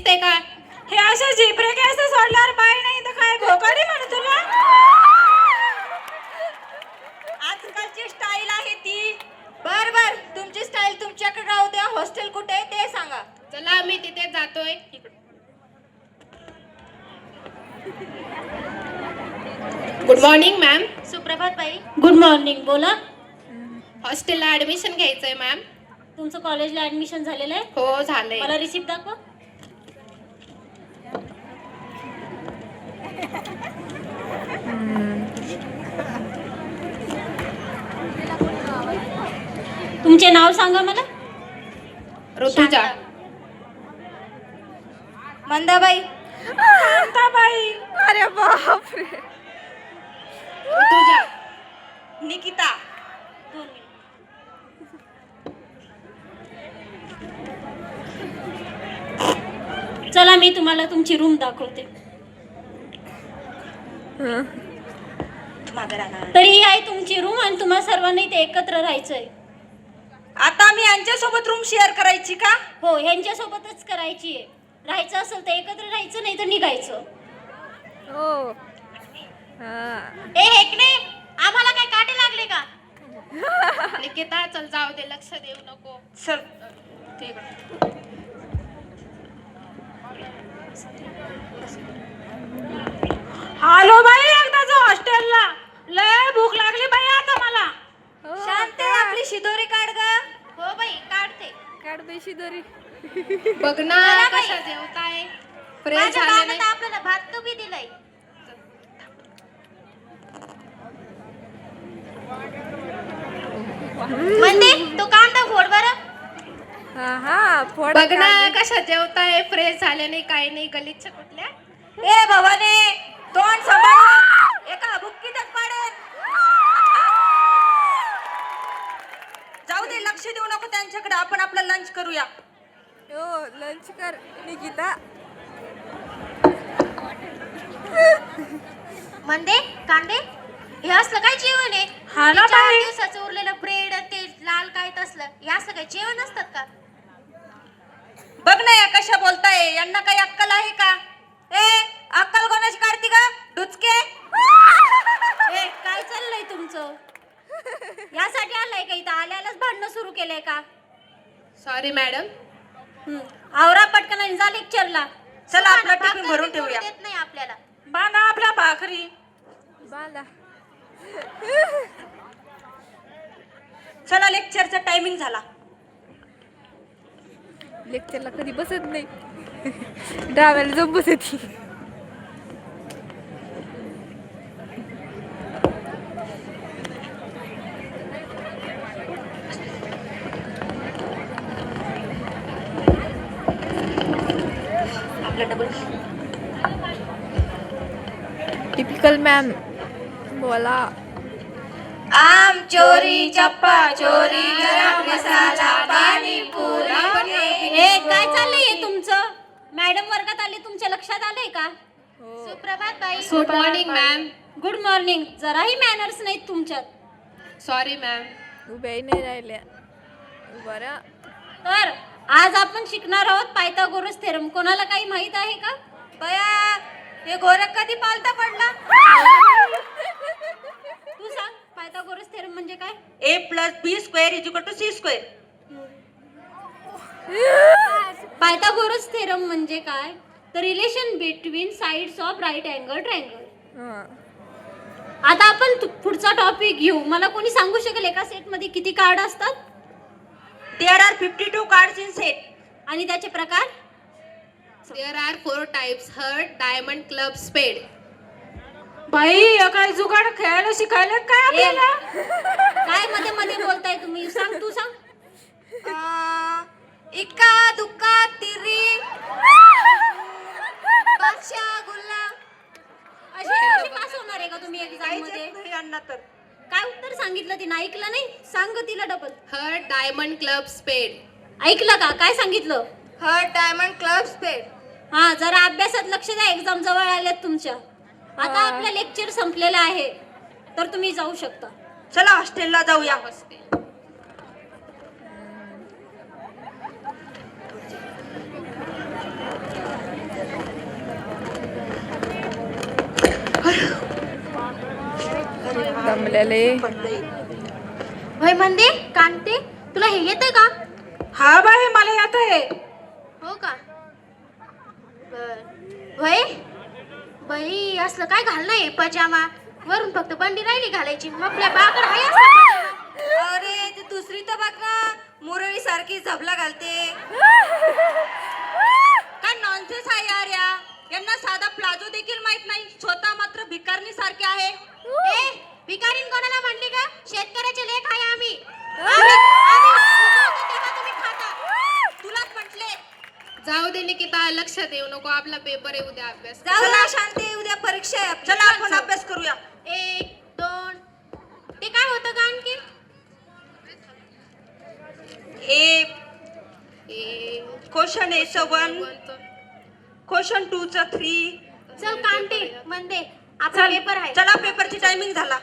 दिसते का? हे असे झिपरे केस सोडल्यावर बाई नाही तर काय भोकाडी म्हणू तुला? आजकालची स्टाईल आहे ती. बर तुमची स्टाईल तुमच्याकडे राहू द्या. हॉस्टेल कुठे आहे ते सांगा. चला मी तिथे जातोय. Good morning ma'am. सुप्रभात बाई. Good morning. बोला. हॉस्टेलला ऍडमिशन घ्यायचंय मॅम. तुमचं कॉलेजला ऍडमिशन झालेलं आहे? हो झालंय. मला रिसिप्ट दाखवा. तुमचे नाव सांगा मला. ऋतुजा. मंदाबाई. शांताबाई. अरे बापरे. ऋतुजा. निकिता. 2 मिनिट. चला मी तुम्हाला तुमची रूम दाखवते. तरी ही आहे तुमची रूम आणि तुम्हा सर्वांनी इथे एकत्र राहायचंय. आता मी यांच्यासोबत रूम शेअर करायची का? हो, ह्यांच्यासोबतच करायची आहे. राहायचं असेल तर एकत्र राहायचं, नाही तर निघायचं. हो. ए हेकणे, आम्हाला काय काटे लागले का? निकिता चल जाऊ दे, लक्ष देऊ नको. सर ठीक आहे. आलो बाई एकदाच हॉस्टेलला. लय भूक लागली बाई आता मला. शांत आहे, आपली शिदोरी काढ ग. हो बाई काढते. काढ बेशी दोरी. बघ ना कशा जेवताय. फ्रेश झाले नाही. आपल्याला भात कमी दिलाय. म्हणजे तो कांदा फोड बरं. हा फोड. बघ ना कशा जेवताय. फ्रेश झाले नाही, काही नाही. गलिच्छ कुठल्या. ए भवाने, तोंड सांभाळ. एका बुक्कीतच पाडेल. जाऊ दे, लक्ष देऊ नको त्यांच्याकडे. आपण आपलं लंच करूया. हो लंच कर निकिता. म्हणजे कांदे हे असलं काय जेवण आहे? हा ना 4 बाई. दिवसाचं उरलेलं ब्रेड ते लाल काय तसलं हे असलं काय जेवण असतात का? बघ ना या कशा बोलताय. यांना काही अक्कल आहे का? ए अक्कल कोणाची काढती का डुचके? ए काय चाललंय तुमचं? यासाठी आलाय का इथं? आल्यालाच भांडणं सुरू केलंय का? Sorry madam. आवरा पटकन आणि जा लेक्चरला. चला आपला टिफिन भरून ठेवूया. देत नाही आपल्याला. बांधा आपल्या भाकरी. बांधा. चला लेक्चरचा टायमिंग झाला. लेक्चरला कधी बसत नाही. डाव्याला जाऊन बसती. आपला डबल. Typical ma'am. बोला. आम चोरी चप्पा चोरी गरम मसाला पाणी पुरी. ए काय चाललंय हे तुमचं? मॅडम वर्गात आले, तुमच्या लक्षात आलंय का? सुप्रभात बाई. Good morning ma'am. Good morning. जराही मॅनर्स नाहीत तुमच्यात. Sorry ma'am. उभ्याही नाही राहिल्या. बरं. तर आज आपण शिकणार आहोत पायथागोरस थेरम. कोणाला काही माहित आहे का? बया हे गोरख कधी पालता पडला? तू सांग पायथागोरस थेरम म्हणजे काय? a + b² = c². Pythagoras theorem म्हणजे काय? The relation between sides of right angle triangle. आता आपण पुढचा टॉपिक घेऊ. मला कोणी सांगू शकेल एका सेट मध्ये किती कार्ड असतात? There are 52 cards in set. आणि त्याचे प्रकार? There are 4 types: heart, diamond, club, spade. बाई काय जुगाड खेळायला शिकायला काय आपल्याला? काय मध्ये मध्ये बोलताय तुम्ही? सांग, तू सांग. इक्का दुक्का तिरी बादशाह गुल्ला. अशी पास होणार आहे का तुम्ही एक्झाम काहीच मध्ये? येत नाही यांना तर. काय उत्तर सांगितलं तिनं? ऐकलं नाही? सांग तिला double. Heart, diamond, club, spade. ऐकलं का? काय सांगितलं? हर्ट डायमंड क्लब स्पेड. हा जरा अभ्यासात लक्ष द्या. एक्झाम जवळ आल्यात तुमच्या. आता आपलं लेक्चर संपलेलं आहे तर तुम्ही जाऊ शकता. चला हॉस्टेलला जाऊया. दमलेले. होय म्हणते कांते तुला हे येतंय का? हा बाई मला येत आहे. हो का? होय बाई असलं काय घालणं पजामा वरून फक्त बंडी राहिली घालायची मग आपल्या बाकड हाय असं. अरे ती दुसरी तर बघ ना मुरळी सारखी झबला घालते. काय नॉनसेन्स आहे यार यांना साधा प्लाझो देखील माहित नाही स्वतः मात्र भिकारणी सारखे आहे. ए भिकारीन कोणाला म्हणली का? शेतकऱ्याचे लेख आहे आम्ही उगवतो तेव्हा तुम्ही खाता. तुलाच म्हटले. जाऊ दे निकिता, लक्ष देऊ नको, आपला पेपर आहे उद्या, अभ्यास. चला शांती उद्या परीक्षा आहे. चला आपण अभ्यास करूया. 1 2 ते काय होतं का आणखी? ए ए, क्वेश्चन ए 1 क्वेश्चन 2 चा 3. चल कांते म्हणते आपला पेपर आहे. चला पेपरची टायमिंग झाला.